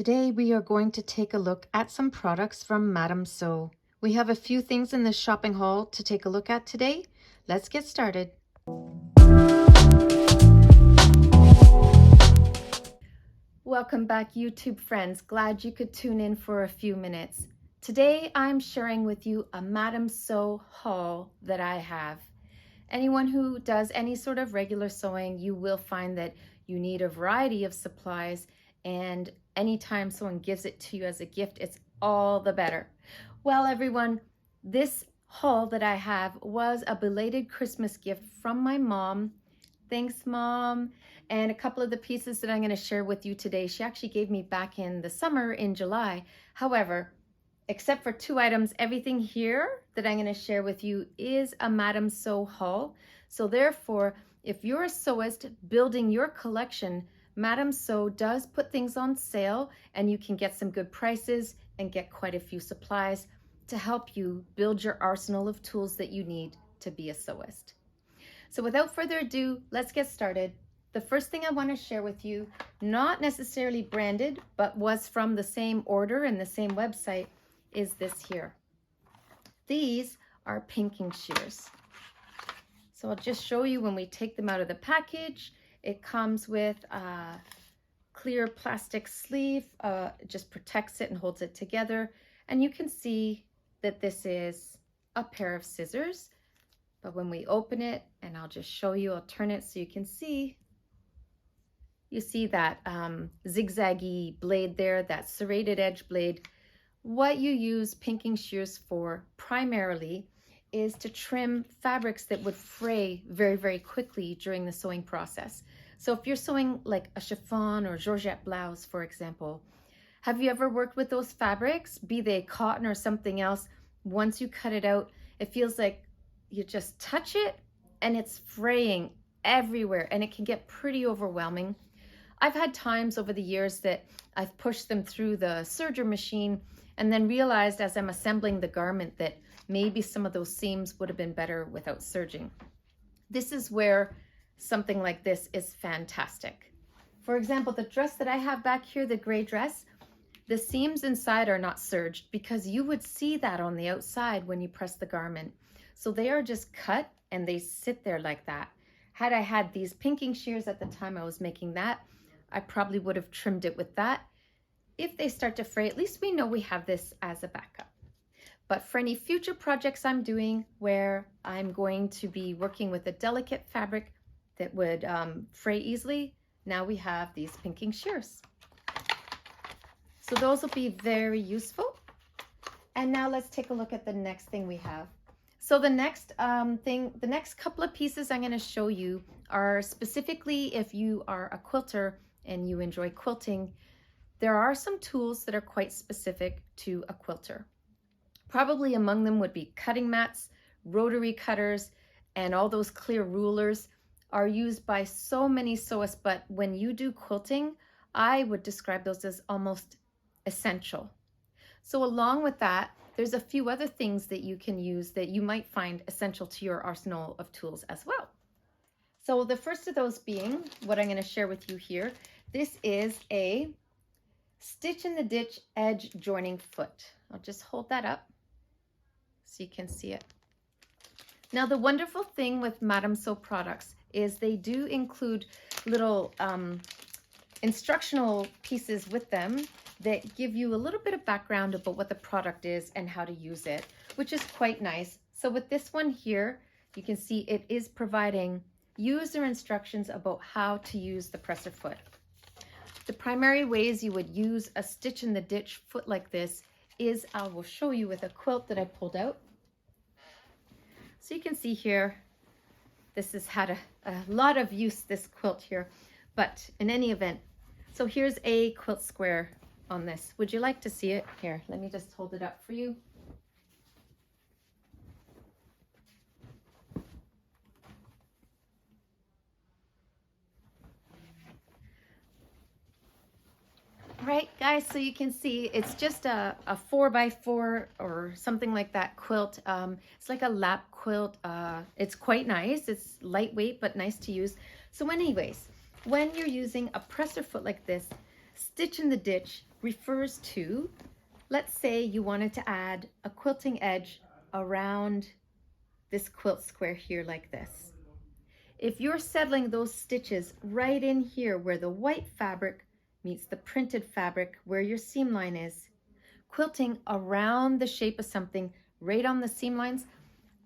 Today we are going to take a look at some products from Madame Sew. We have a few things in this shopping haul to take a look at today. Let's get started. Welcome back, YouTube friends. Glad you could tune in for a few minutes. Today I'm sharing with you a Madame Sew haul that I have. Anyone who does any sort of regular sewing, you will find that you need a variety of supplies, and anytime someone gives it to you as a gift, it's all the better. Well, everyone, this haul that I have was a belated Christmas gift from my mom. Thanks, Mom. And a couple of the pieces that I'm going to share with you today, she actually gave me back in the summer in July. However, except for two items, everything here that I'm going to share with you is a Madame Sew haul. So therefore, if you're a sewist building your collection, Madame Sew does put things on sale, and you can get some good prices and get quite a few supplies to help you build your arsenal of tools that you need to be a sewist. So without further ado, let's get started. The first thing I want to share with you, not necessarily branded, but was from the same order and the same website, is this here. These are pinking shears. So I'll just show you when we take them out of the package. It comes with a clear plastic sleeve. It just protects it and holds it together. And you can see that this is a pair of scissors. But when we open it, and I'll just show you, I'll turn it so you can see. You see that zigzaggy blade there, that serrated edge blade. What you use pinking shears for primarily is to trim fabrics that would fray very, very quickly during the sewing process. So if you're sewing like a chiffon or georgette blouse, for example, have you ever worked with those fabrics, be they cotton or something else? Once you cut it out, it feels like you just touch it and it's fraying everywhere, and it can get pretty overwhelming. I've had times over the years that I've pushed them through the serger machine and then realized as I'm assembling the garment that maybe some of those seams would have been better without serging. This is where something like this is fantastic. For example, the dress that I have back here, the gray dress, the seams inside are not serged because you would see that on the outside when you press the garment. So they are just cut and they sit there like that. Had I had these pinking shears at the time I was making that, I probably would have trimmed it with that. If they start to fray, at least we know we have this as a backup. But for any future projects I'm doing where I'm going to be working with a delicate fabric that would fray easily, now we have these pinking shears. So those will be very useful. And now let's take a look at the next thing we have. So the next the next couple of pieces I'm going to show you are specifically if you are a quilter and you enjoy quilting. There are some tools that are quite specific to a quilter. Probably among them would be cutting mats, rotary cutters, and all those clear rulers are used by so many sewists, but when you do quilting, I would describe those as almost essential. So along with that, there's a few other things that you can use that you might find essential to your arsenal of tools as well. So the first of those being what I'm going to share with you here. This is a stitch in the ditch edge joining foot. I'll just hold that up so you can see it. Now the wonderful thing with Madame Sew products is they do include little instructional pieces with them that give you a little bit of background about what the product is and how to use it, which is quite nice. So with this one here, you can see it is providing user instructions about how to use the presser foot. The primary ways you would use a stitch in the ditch foot like this is, I will show you with a quilt that I pulled out. So you can see here, this has had a lot of use, this quilt here, but in any event, so here's a quilt square on this. Would you like to see it? Here, let me just hold it up for you. Right, guys, so you can see it's just a 4x4 or something like that quilt. It's like a lap quilt. It's quite nice. It's lightweight but nice to use. So anyways, when you're using a presser foot like this, Stitch in the ditch refers to, let's say you wanted to add a quilting edge around this quilt square here like this. If you're settling those stitches right in here where the white fabric meets the printed fabric where your seam line is, quilting around the shape of something right on the seam lines,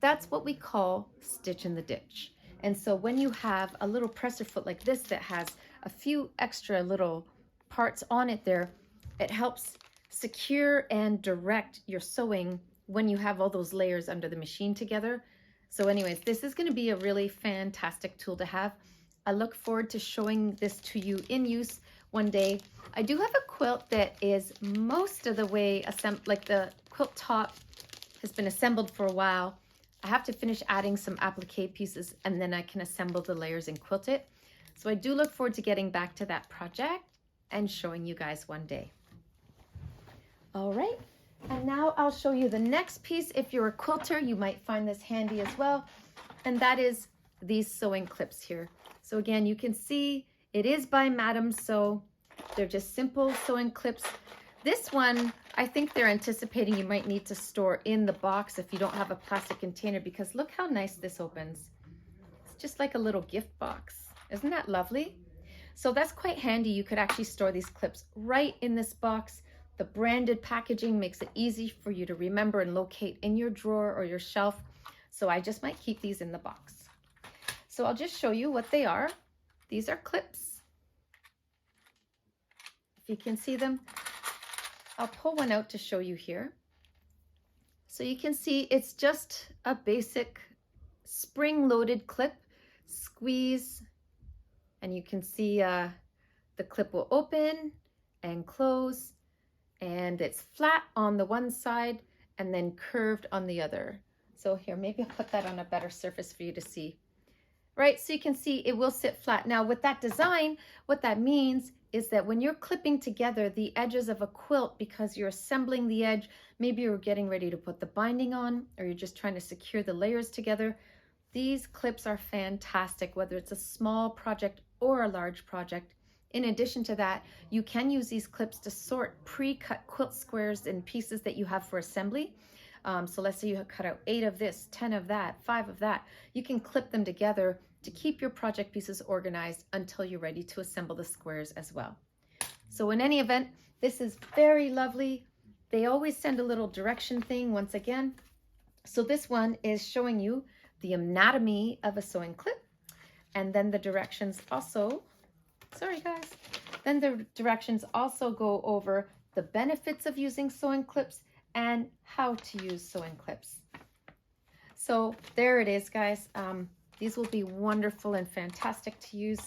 that's what we call stitch in the ditch. And so when you have a little presser foot like this that has a few extra little parts on it there, it helps secure and direct your sewing when you have all those layers under the machine together. So anyways, this is going to be a really fantastic tool to have. I look forward to showing this to you in use one day. I do have a quilt that is most of the way assembled, like the quilt top has been assembled for a while. I have to finish adding some applique pieces and then I can assemble the layers and quilt it. So I do look forward to getting back to that project and showing you guys one day. All right, and now I'll show you the next piece. If you're a quilter, you might find this handy as well, and that is these sewing clips here. So again, you can see it is by Madam Sew. They're just simple sewing clips. This one, I think they're anticipating you might need to store in the box if you don't have a plastic container, because look how nice this opens. It's just like a little gift box. Isn't that lovely? So that's quite handy. You could actually store these clips right in this box. The branded packaging makes it easy for you to remember and locate in your drawer or your shelf. So I just might keep these in the box. So I'll just show you what they are. These are clips. If you can see them, I'll pull one out to show you here. So you can see it's just a basic spring-loaded clip. Squeeze, and you can see the clip will open and close, and it's flat on the one side and then curved on the other. So here, maybe I'll put that on a better surface for you to see. Right, so you can see it will sit flat. Now with that design, what that means is that when you're clipping together the edges of a quilt because you're assembling the edge, maybe you're getting ready to put the binding on, or you're just trying to secure the layers together, these clips are fantastic, whether it's a small project or a large project. In addition to that, you can use these clips to sort pre-cut quilt squares in pieces that you have for assembly. So let's say you cut out 8 of this, 10 of that, 5 of that. You can clip them together to keep your project pieces organized until you're ready to assemble the squares as well. So in any event, this is very lovely. They always send a little direction thing once again. So this one is showing you the anatomy of a sewing clip, and then the directions also, sorry guys, then the directions also go over the benefits of using sewing clips and how to use sewing clips. So there it is, guys. These will be wonderful and fantastic to use.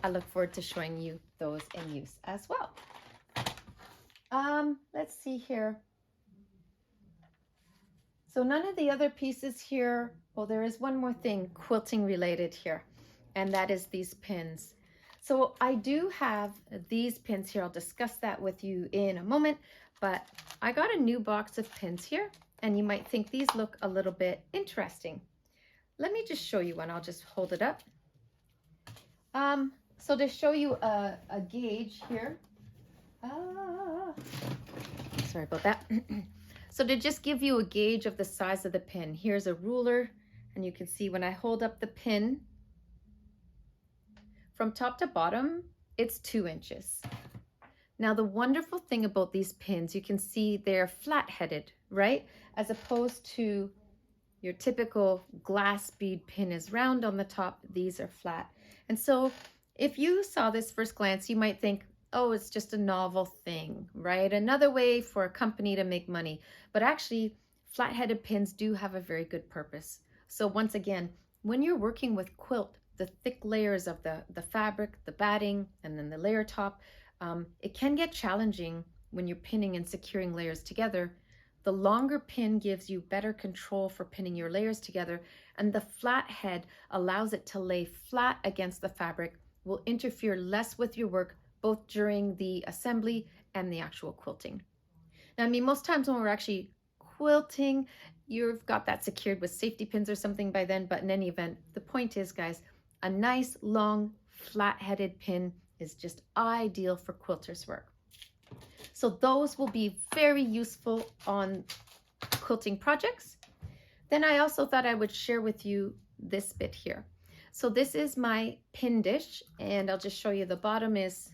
I look forward to showing you those in use as well. Let's see here. So none of the other pieces here, well, there is one more thing quilting related here, and that is these pins. So I do have these pins here. I'll discuss that with you in a moment, but I got a new box of pins here, and you might think these look a little bit interesting. Let me just show you one. I'll just hold it up. So to show you a gauge here, sorry about that. So to just give you a gauge of the size of the pin, here's a ruler, and you can see when I hold up the pin, from top to bottom, it's 2 inches. Now the wonderful thing about these pins, you can see they're flat-headed, right? As opposed to your typical glass bead pin is round on the top, these are flat. And so if you saw this first glance, you might think, oh, it's just a novel thing, right? Another way for a company to make money. But actually, flat-headed pins do have a very good purpose. So once again, when you're working with quilt, the thick layers of the fabric, the batting, and then the layer top, it can get challenging when you're pinning and securing layers together. The longer pin gives you better control for pinning your layers together, and the flat head allows it to lay flat against the fabric, will interfere less with your work, both during the assembly and the actual quilting. Now, I mean, most times when we're actually quilting, you've got that secured with safety pins or something by then, but in any event, the point is, guys, a nice, long, flat-headed pin is just ideal for quilters work. So those will be very useful on quilting projects. Then I also thought I would share with you this bit here. So this is my pin dish, and I'll just show you the bottom is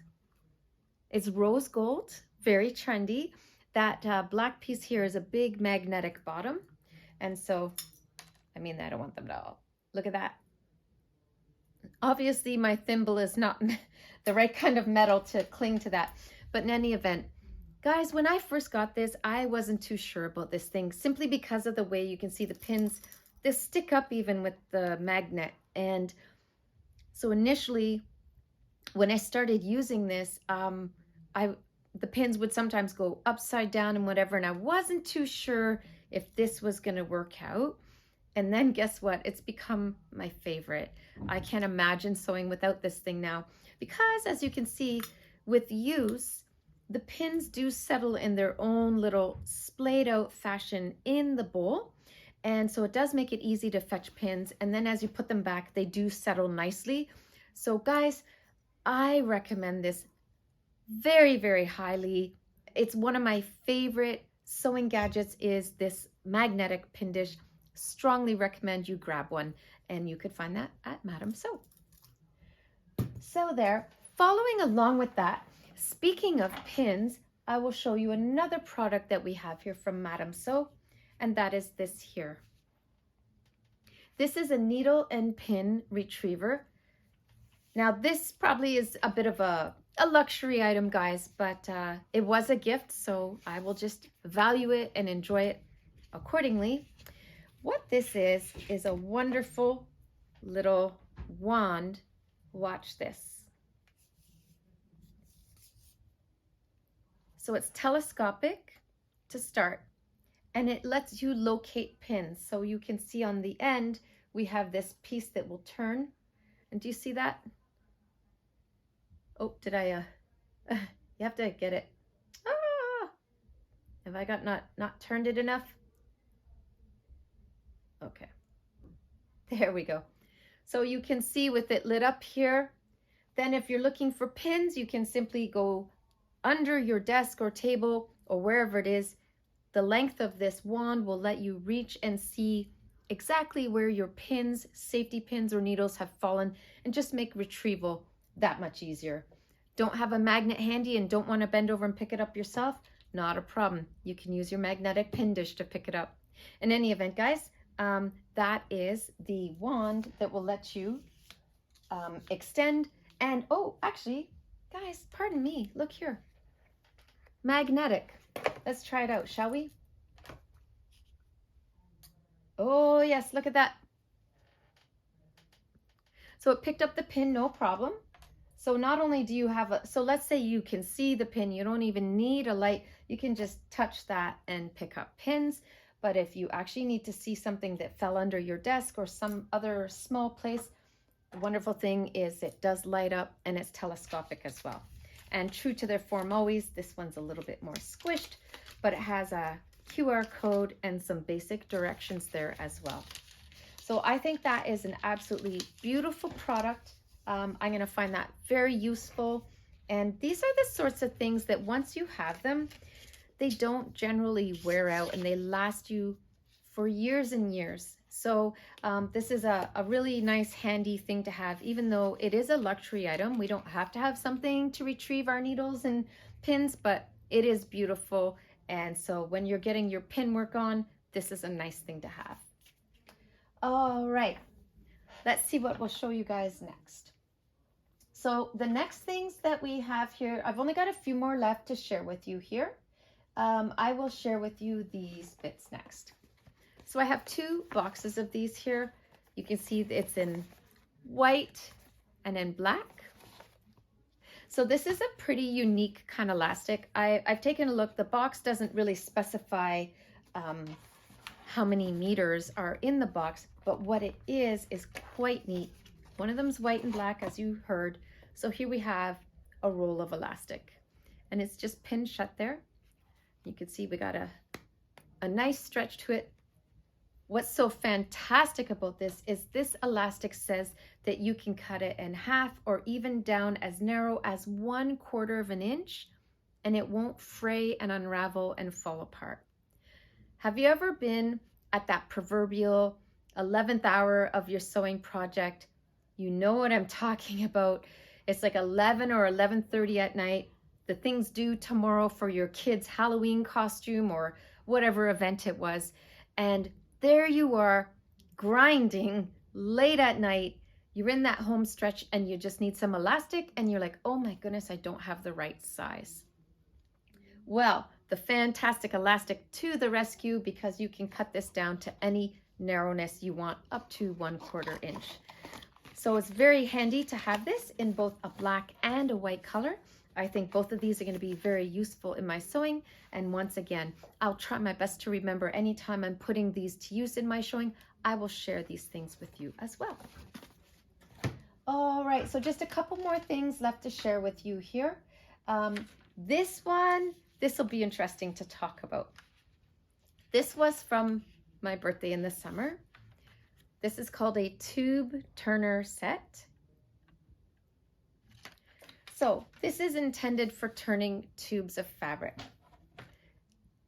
rose gold, very trendy. That black piece here is a big magnetic bottom. And so, I mean, I don't want them to all. Look at that. Obviously, my thimble is not the right kind of metal to cling to that. But in any event, guys, when I first got this, I wasn't too sure about this thing simply because of the way you can see the pins, they stick up even with the magnet. And so initially, when I started using this, the pins would sometimes go upside down and whatever, and I wasn't too sure if this was going to work out. And then guess what? It's become my favorite. I can't imagine sewing without this thing now, because as you can see, with use, the pins do settle in their own little splayed out fashion in the bowl. And so it does make it easy to fetch pins. And then as you put them back, they do settle nicely. So guys, I recommend this very, very highly. It's one of my favorite sewing gadgets is this magnetic pin dish. Strongly recommend you grab one, and you could find that at Madame Sew. So there, following along with that, speaking of pins, I will show you another product that we have here from Madame Sew, and that is this here. This is a needle and pin retriever. Now this probably is a bit of a luxury item, guys, but it was a gift, so I will just value it and enjoy it accordingly. What this is a wonderful little wand. Watch this. So it's telescopic to start, and it lets you locate pins. So you can see on the end, we have this piece that will turn. And do you see that? Oh, did I, you have to get it. Ah! Have I got not turned it enough? Okay, there we go. So you can see with it lit up here, then if you're looking for pins, you can simply go under your desk or table or wherever it is. The length of this wand will let you reach and see exactly where your pins, safety pins or needles have fallen, and just make retrieval that much easier. Don't have a magnet handy and don't want to bend over and pick it up yourself? Not a problem. You can use your magnetic pin dish to pick it up. In any event, guys, that is the wand that will let you extend. And oh, actually, guys, pardon me, look here. Magnetic. Let's try it out, shall we? Oh yes, look at that. So it picked up the pin, no problem. So not only do you have so let's say you can see the pin, you don't even need a light, you can just touch that and pick up pins. But if you actually need to see something that fell under your desk or some other small place, the wonderful thing is it does light up and it's telescopic as well. And true to their form always, this one's a little bit more squished, but it has a QR code and some basic directions there as well. So I think that is an absolutely beautiful product. I'm going to find that very useful. And these are the sorts of things that once you have them, they don't generally wear out and they last you for years and years. So this is a really nice handy thing to have, even though it is a luxury item. We don't have to have something to retrieve our needles and pins, but it is beautiful. And so when you're getting your pin work on, this is a nice thing to have. All right, let's see what we'll show you guys next. So the next things that we have here, I've only got a few more left to share with you here. I will share with you these bits next. So I have 2 boxes of these here. You can see it's in white and in black. So this is a pretty unique kind of elastic. I've taken a look. The box doesn't really specify how many meters are in the box, but what it is quite neat. One of them's white and black, as you heard. So here we have a roll of elastic, and it's just pinned shut there. You can see we got a nice stretch to it. What's so fantastic about this is this elastic says that you can cut it in half or even down as narrow as 1/4 of an inch, and it won't fray and unravel and fall apart. Have you ever been at that proverbial 11th hour of your sewing project? You know what I'm talking about. It's like 11 or 11:30 at night. The thing's due tomorrow for your kid's Halloween costume or whatever event it was. And there you are, grinding late at night. You're in that home stretch and you just need some elastic and you're like, oh my goodness, I don't have the right size. Well, the fantastic elastic to the rescue, because you can cut this down to any narrowness you want, up to 1/4 inch. So it's very handy to have this in both a black and a white color. I think both of these are going to be very useful in my sewing. And once again, I'll try my best to remember anytime I'm putting these to use in my sewing, I will share these things with you as well. All right, so just a couple more things left to share with you here. This will be interesting to talk about. This was from my birthday in the summer. This is called a tube turner set. So this is intended for turning tubes of fabric.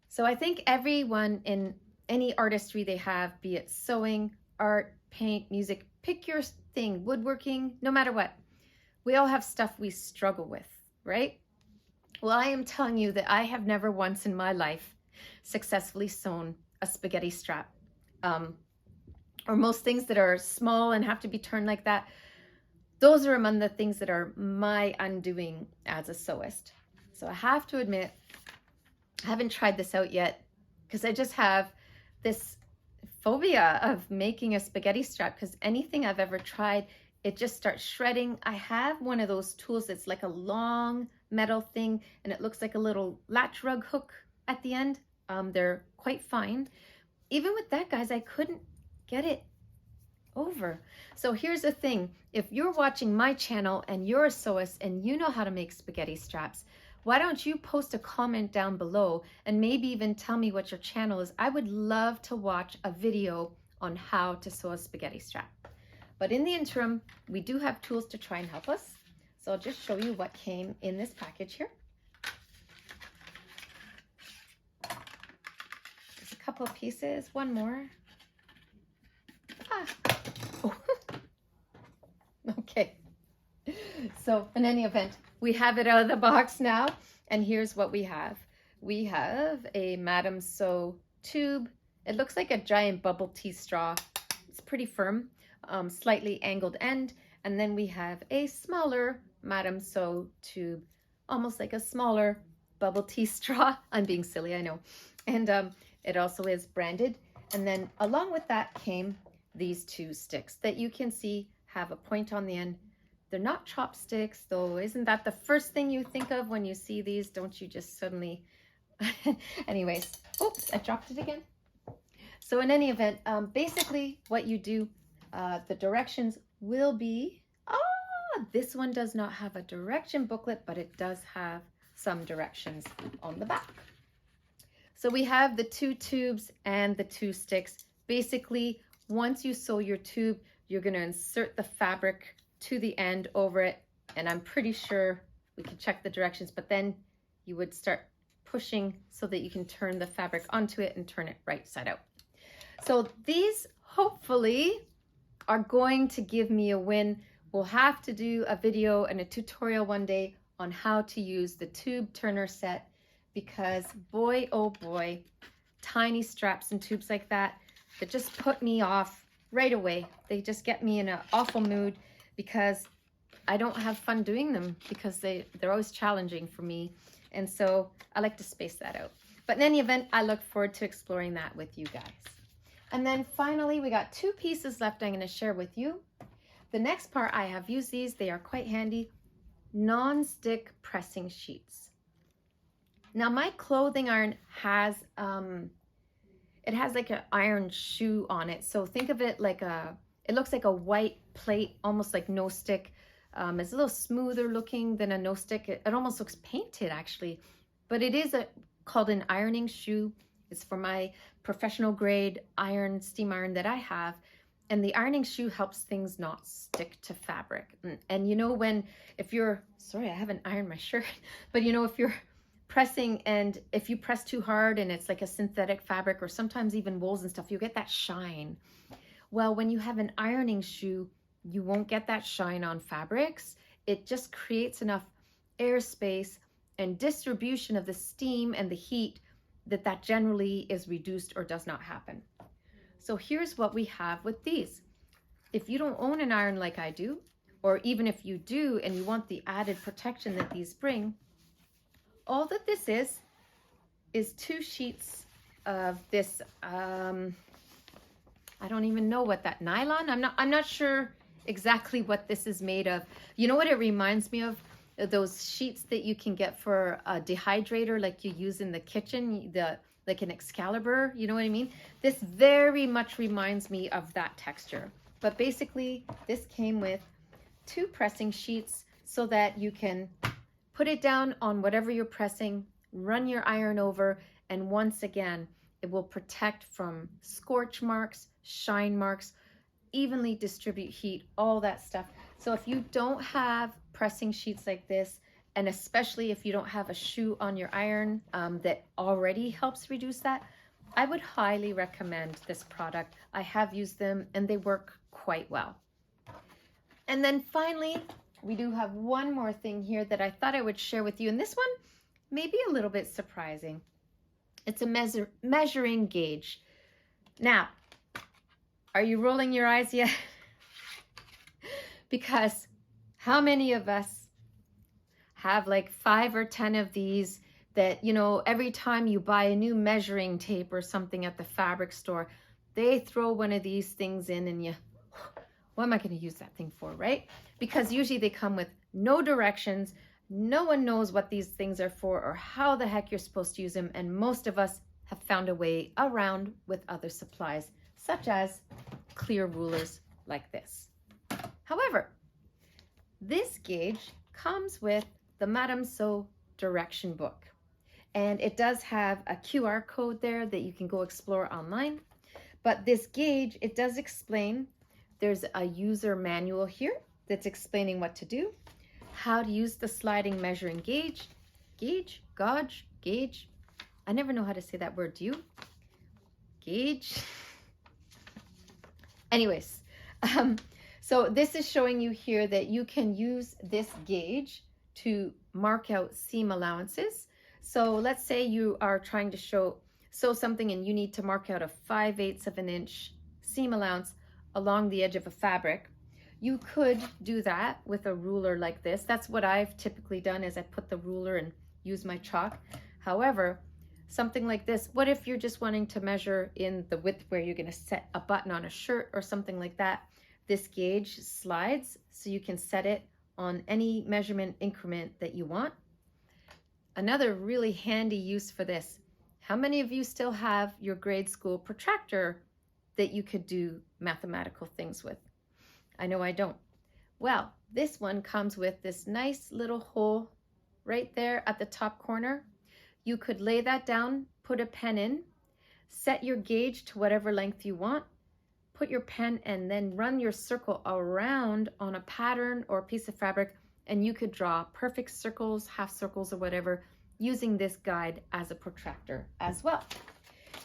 So I think everyone in any artistry they have, be it sewing, art, paint, music, pick your thing, woodworking, no matter what, we all have stuff we struggle with, right? Well, I am telling you that I have never once in my life successfully sewn a spaghetti strap. Or most things that are small and have to be turned like that. Those are among the things that are my undoing as a sewist. So I have to admit, I haven't tried this out yet because I just have this phobia of making a spaghetti strap, because anything I've ever tried, it just starts shredding. I have one of those tools that's like a long metal thing and it looks like a little latch rug hook at the end. They're quite fine. Even with that, guys, I couldn't get it over. So here's the thing. If you're watching my channel and you're a sewist and you know how to make spaghetti straps, why don't you post a comment down below and maybe even tell me what your channel is? I would love to watch a video on how to sew a spaghetti strap. But in the interim, we do have tools to try and help us. So I'll just show you what came in this package here. There's a couple of pieces, one more. Oh. Okay. So in any event, we have it out of the box now. And here's what we have. We have a Madame Sew tube. It looks like a giant bubble tea straw. It's pretty firm, slightly angled end. And then we have a smaller Madame Sew tube, almost like a smaller bubble tea straw. I'm being silly, I know. And it also is branded. And then along with that came these two sticks that you can see have a point on the end. They're not chopsticks, though. Isn't that the first thing you think of when you see these? Don't you just suddenly... Anyways, oops, I dropped it again. So in any event, basically what you do, the directions will be... this one does not have a direction booklet, but it does have some directions on the back. So we have the two tubes and the two sticks. Basically, once you sew your tube, you're going to insert the fabric to the end over it. And I'm pretty sure we can check the directions, but then you would start pushing so that you can turn the fabric onto it and turn it right side out. So these hopefully are going to give me a win. We'll have to do a video and a tutorial one day on how to use the tube turner set, because boy, oh boy, tiny straps and tubes like that just put me off right away. They just get me in an awful mood because I don't have fun doing them, because they're always challenging for me. And so I like to space that out. But in any event, I look forward to exploring that with you guys. And then finally, we got two pieces left I'm going to share with you. The next part, I have used these. They are quite handy. Non-stick pressing sheets. Now my clothing iron has, it has like an iron shoe on it. So think of it like it looks like a white plate, almost like no stick. It's a little smoother looking than a no stick. It almost looks painted actually, but it is called an ironing shoe. It's for my professional grade iron, steam iron that I have. And the ironing shoe helps things not stick to fabric. And you know, if you're, sorry, I haven't ironed my shirt, but you know, if you're pressing and if you press too hard and it's like a synthetic fabric or sometimes even wools and stuff, you get that shine. Well, when you have an ironing shoe, you won't get that shine on fabrics. It just creates enough airspace and distribution of the steam and the heat that generally is reduced or does not happen. So here's what we have with these. If you don't own an iron like I do, or even if you do and you want the added protection that these bring, all that this is 2 sheets of this, I don't even know what that nylon, I'm not sure exactly what this is made of. You know what it reminds me of? Those sheets that you can get for a dehydrator like you use in the kitchen, like an Excalibur, you know what I mean? This very much reminds me of that texture. But basically, this came with 2 pressing sheets so that you can put it down on whatever you're pressing, run your iron over, and once again, it will protect from scorch marks, shine marks, evenly distribute heat, all that stuff. So if you don't have pressing sheets like this, and especially if you don't have a shoe on your iron that already helps reduce that, I would highly recommend this product. I have used them and they work quite well. And then finally, we do have one more thing here that I thought I would share with you. And this one may be a little bit surprising. It's a measuring gauge. Now, are you rolling your eyes yet? Because how many of us have like 5 or 10 of these that, you know, every time you buy a new measuring tape or something at the fabric store, they throw one of these things in and you, what am I going to use that thing for, right? Because usually they come with no directions. No one knows what these things are for or how the heck you're supposed to use them. And most of us have found a way around with other supplies, such as clear rulers like this. However, this gauge comes with the Madame Sew direction book. And it does have a QR code there that you can go explore online. But this gauge, it does explain, there's a user manual here that's explaining what to do, how to use the sliding measuring gauge, gauge. I never know how to say that word, do you? Gauge. Anyways, so this is showing you here that you can use this gauge to mark out seam allowances. So let's say you are trying to sew something and you need to mark out a 5/8 of an inch seam allowance along the edge of a fabric. You could do that with a ruler like this. That's what I've typically done, is I put the ruler and use my chalk. However, something like this, what if you're just wanting to measure in the width where you're going to set a button on a shirt or something like that? This gauge slides so you can set it on any measurement increment that you want. Another really handy use for this, how many of you still have your grade school protractor that you could do mathematical things with? I know I don't. Well, this one comes with this nice little hole right there at the top corner. You could lay that down, put a pen in, set your gauge to whatever length you want, put your pen and then run your circle around on a pattern or a piece of fabric, and you could draw perfect circles, half circles or whatever, using this guide as a protractor as well.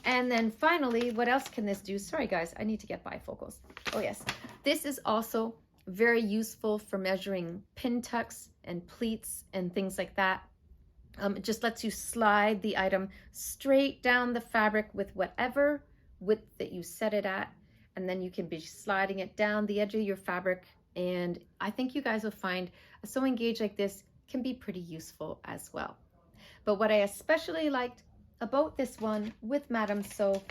And then finally, what else can this do? Sorry guys, I need to get bifocals. Oh yes, this is also very useful for measuring pin tucks and pleats and things like that. It just lets you slide the item straight down the fabric with whatever width that you set it at, and then you can be sliding it down the edge of your fabric. And I think you guys will find a sewing gauge like this can be pretty useful as well. But what I especially liked about this one with Madame Sew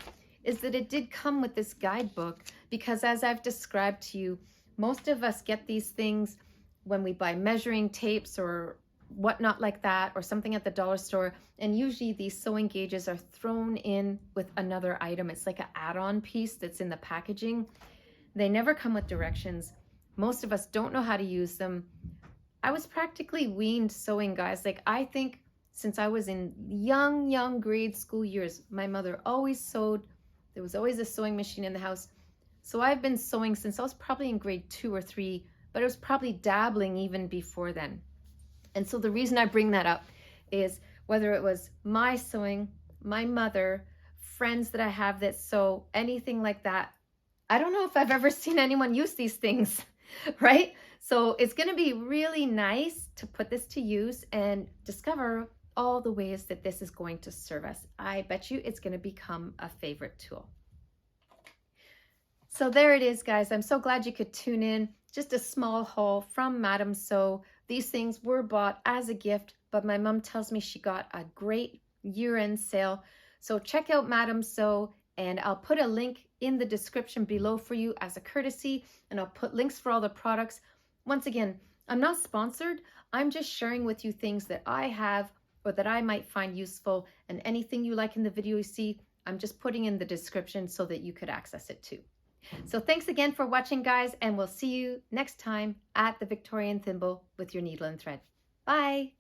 is that it did come with this guidebook, because as I've described to you, most of us get these things when we buy measuring tapes or whatnot like that, or something at the dollar store, and usually these sewing gauges are thrown in with another item. It's like an add-on piece that's in the packaging. They never come with directions. Most of us don't know how to use them. I was practically weaned sewing, guys. Like, I think since I was in young grade school years. My mother always sewed. There was always a sewing machine in the house. So I've been sewing since I was probably in grade 2 or 3, but I was probably dabbling even before then. And so the reason I bring that up is whether it was my sewing, my mother, friends that I have that sew, anything like that, I don't know if I've ever seen anyone use these things, right? So it's going to be really nice to put this to use and discover all the ways that this is going to serve us. I bet you it's going to become a favorite tool. So there it is, guys. I'm so glad you could tune in. Just a small haul from Madam Sew. These things were bought as a gift, but my mom tells me she got a great year-end sale. So check out Madam Sew, and I'll put a link in the description below for you as a courtesy, and I'll put links for all the products. Once again, I'm not sponsored. I'm just sharing with you things that I have or that I might find useful, and anything you like in the video you see, I'm just putting in the description so that you could access it too. So thanks again for watching, guys, and we'll see you next time at the Victorian Thimble with your needle and thread. Bye.